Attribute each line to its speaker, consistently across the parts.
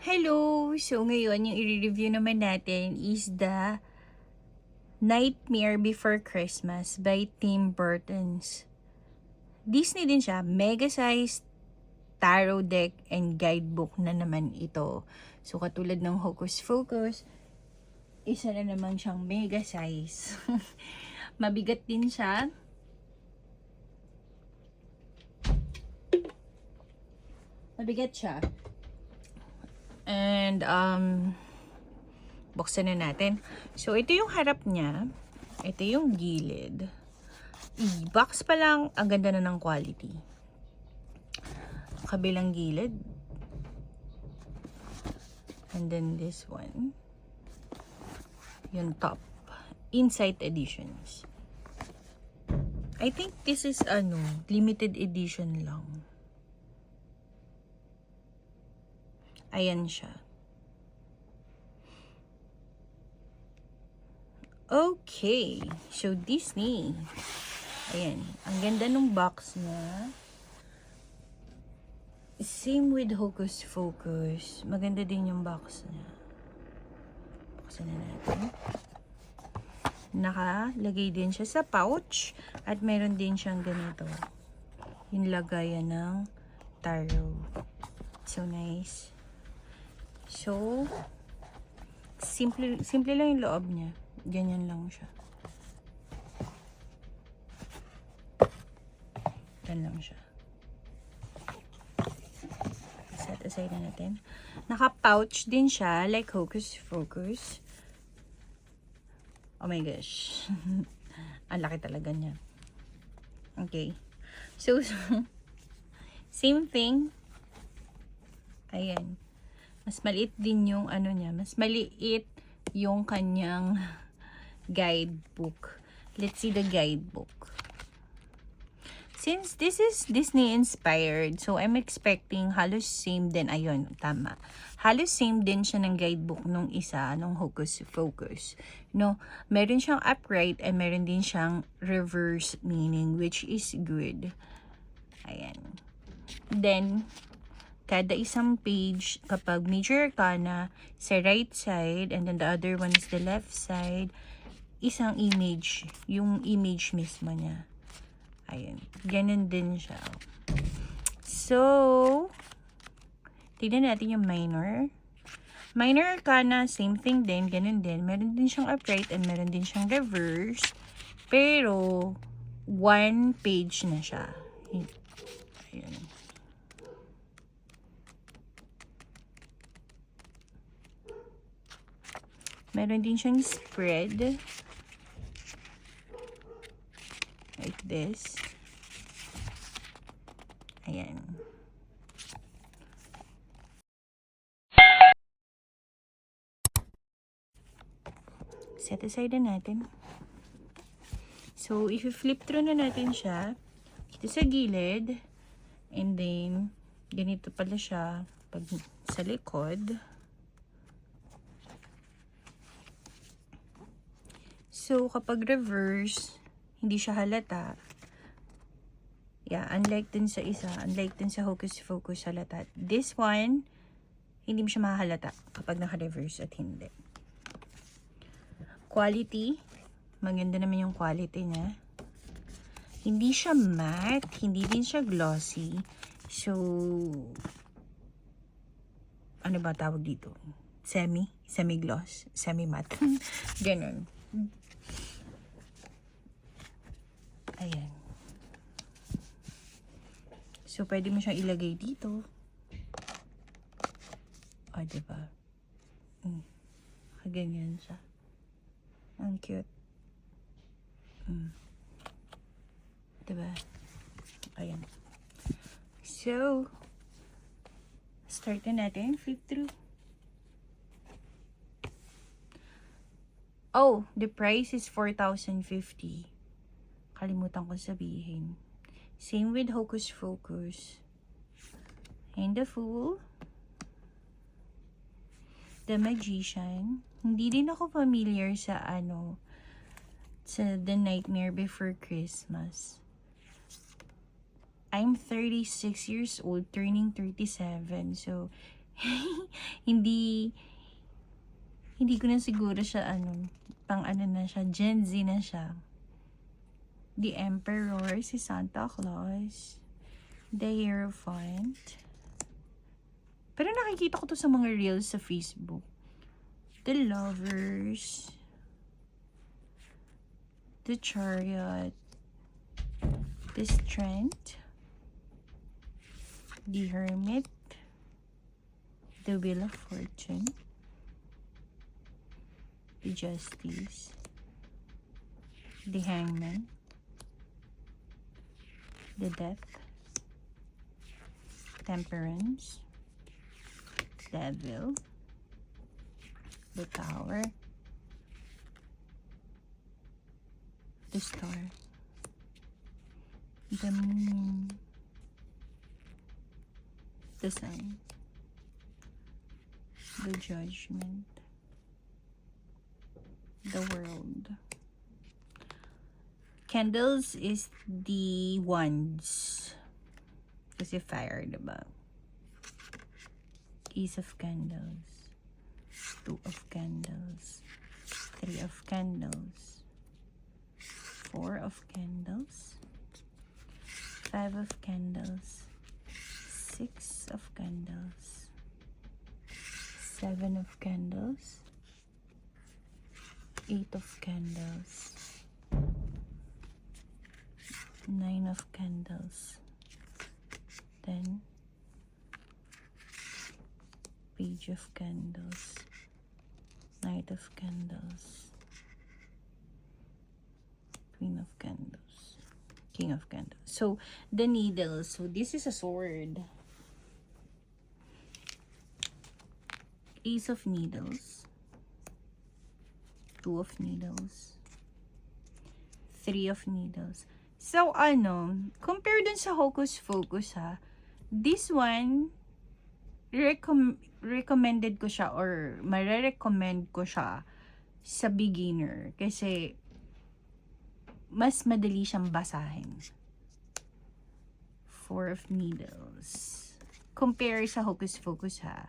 Speaker 1: Hello! So ngayon, yung i-review naman natin is The Nightmare Before Christmas by Tim Burton's. Disney din siya, mega-sized tarot deck and guidebook na naman ito. So katulad ng Hocus Focus, isa na naman siyang mega-size. Mabigat din siya. Mabigat siya. And, buksan na natin. So, ito yung harap niya. Ito yung gilid. I-box pa lang, ang ganda na ng quality. Kabilang gilid. And then this one. Yung top. Insight editions. I think this is, limited edition lang. Ayan siya. Okay. So, Disney. Ayan. Ang ganda ng box niya. Same with Hocus Focus. Maganda din yung box niya. Buksan na natin. Nakalagay din siya sa pouch. At meron din siyang ganito. Yung lagayan ng tarot. So nice. So, simple lang yung loob niya. Ganyan lang siya. Yan lang siya. Set aside na natin. Naka-pouch din siya, like Hocus Focus. Oh my gosh. Ang laki talaga niya. Okay. So, same thing. Ayan. Mas maliit din yung niya. Mas maliit yung kanyang guidebook. Let's see the guidebook. Since this is Disney inspired, so I'm expecting halos same din. Ayun, tama. Halos same din siya ng guidebook nung isa, nung Hocus Focus. No, meron siyang upright and meron din siyang reverse meaning, which is good. Ayan. Then, kada isang page, kapag major arcana, sa right side, and then the other one is the left side, isang image, yung image mismo niya. Ayun. Ganun din siya. So, tignan natin yung minor. Minor arcana, same thing din, ganun din. Meron din siyang upright and meron din siyang reverse. Pero, one page na siya. Ayun. Meron din siyang spread. Like this. Ayan. Set aside na natin. So, if you flip through na natin siya, ito sa gilid, and then, ganito pala siya pag sa likod. So, kapag reverse, hindi siya halata. Yeah, unlike dun sa isa, unlike dun sa Hocus Focus halata. This one, hindi mo siya mahalata kapag naka-reverse at hindi. Quality, maganda naman yung quality niya. Hindi siya matte, hindi din siya glossy. So, ano ba tawag dito? Semi-gloss, semi-matte. Ganun. Ayan. So, pwede mo siyang ilagay dito. O, diba? Ganyan siya. Ang cute. Diba? Ayan. So, start na natin. Flip through. Oh, the price is 4,050. Kalimutan ko sabihin. Same with Hocus Focus. And the Fool. The Magician. Hindi din ako familiar sa sa The Nightmare Before Christmas. I'm 36 years old, turning 37. So, hindi ko na siguro siya pang na siya, Gen Z na siya. The Emperor, si Santa Claus, the Hierophant. Pero nakikita ko to sa mga reels sa Facebook. The Lovers, the Chariot, the Strength, the Hermit, the Wheel of Fortune, the Justice, the Hangman, the Death, Temperance, Devil, the Tower, the Star, the Moon, the Sun, the Judgment, the World. Candles is the wands. Kasi fire, diba? Ace of Candles, 2 of Candles, 3 of Candles, 4 of Candles, 5 of Candles, 6 of Candles, 7 of Candles, 8 of Candles, 9 of Candles, then Page of Candles, Knight of Candles, Queen of Candles, King of Candles. So, the needles. So, this is a sword. Ace of Needles, 2 of Needles, 3 of Needles. So, compare dun sa Hocus Pocus, ha, this one, recommended ko siya or marerecommend ko siya sa beginner kasi mas madali siyang basahin. 4 of Needles. Compare sa Hocus Pocus, ha.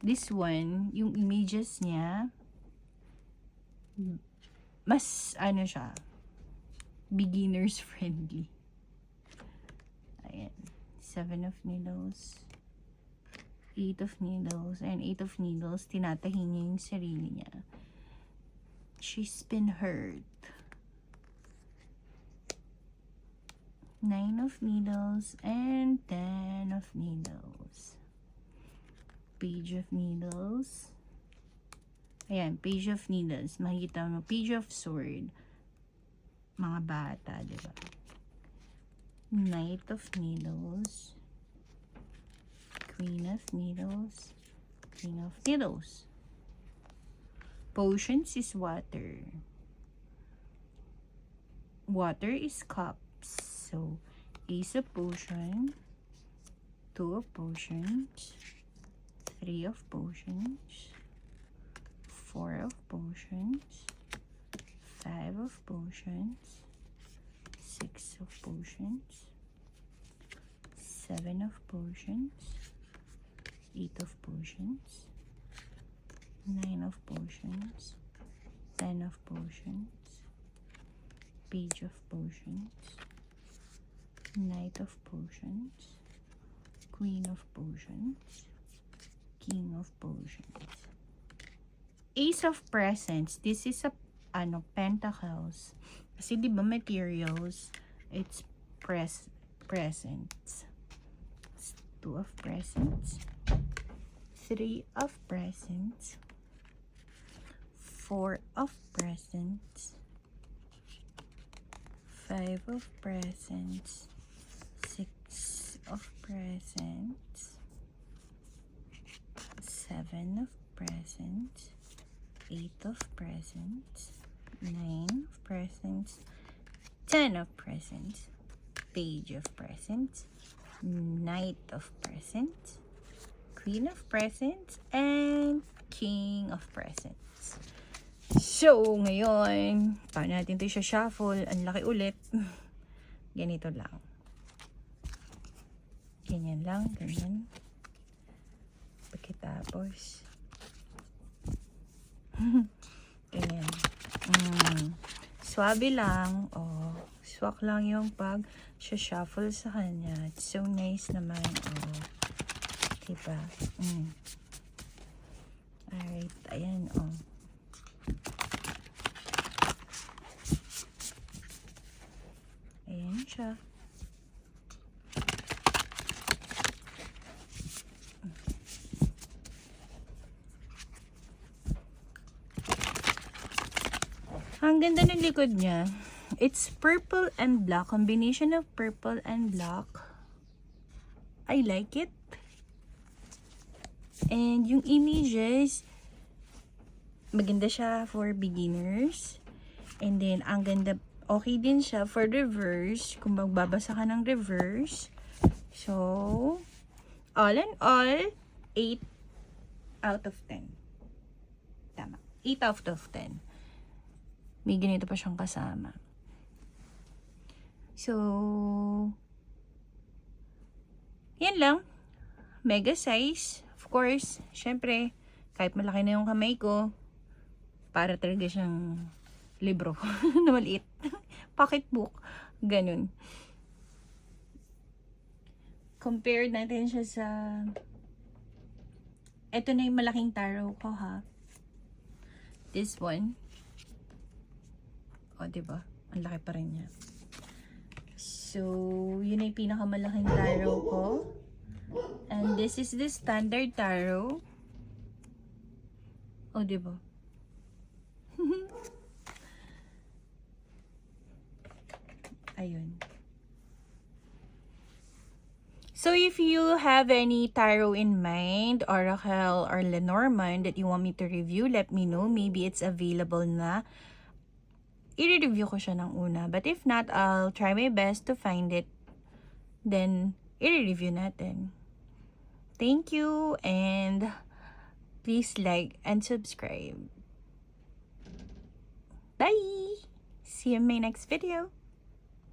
Speaker 1: This one, yung images niya, mas siya, beginners friendly. Ayan. 7 of Needles, 8 of Needles, and 8 of Needles, tinatahi niya yung sarili niya. She's been hurt. 9 of Needles, and 10 of Needles. Page of Needles. Ayan, Page of Needles. Makikita mo, Page of Sword. Mga bata, diba? Knight of Needles. Queen of Needles, King of Needles. Potions is water. Water is cups. So, Ace of Potion, 2 of Potions, 3 of Potions, 4 of Potions, 5 of Potions, 6 of Potions, 7 of Potions, 8 of Potions, 9 of Potions, 10 of Potions, Page of Potions, Knight of Potions, Queen of Potions, King of Potions. Ace of Presents. This is a Pentacles. Kasi di ba materials, it's presents. 2 of Presents, 3 of Presents, 4 of Presents, 5 of Presents, 6 of Presents, 7 of Presents, 8 of Presents, 9 of Presents, 10 of Presents, Page of Presents, Knight of Presents, Queen of Presents, and King of Presents. So, ngayon, paano natin ito shuffle? Ang laki ulit. Ganito lang. Ganyan lang, ganyan. Tapos, ganyan. Swabe lang. Oh, swak lang yung pag-shuffle sa kanya. It's so nice naman. Oh, diba? Alright, ayan, oh. Ayan siya. Ang ganda ng likod niya. It's purple and black. Combination of purple and black. I like it. And yung images, maganda siya for beginners. And then, ang ganda, okay din siya for reverse. Kung magbabasa ka ng reverse. So, all in all, 8 out of 10. Tama. 8 out of 10. May ganito pa siyang kasama. So, yan lang. Mega size. Of course, syempre, kahit malaki na yung kamay ko, para talaga siyang libro na maliit. Pocketbook. Ganun. Compare natin siya sa... Ito na yung malaking tarot ko, ha. This one. O, diba? Ang laki pa rin niya. So, yun ay pinakamalaking tarot ko. And this is the standard tarot. O, diba? Ayun. So, if you have any tarot in mind, Oracle or Lenormand that you want me to review, let me know. Maybe it's available na. I-review ko siya ng una. But if not, I'll try my best to find it. Then, i-review natin. Thank you, and please like and subscribe. Bye! See you in my next video.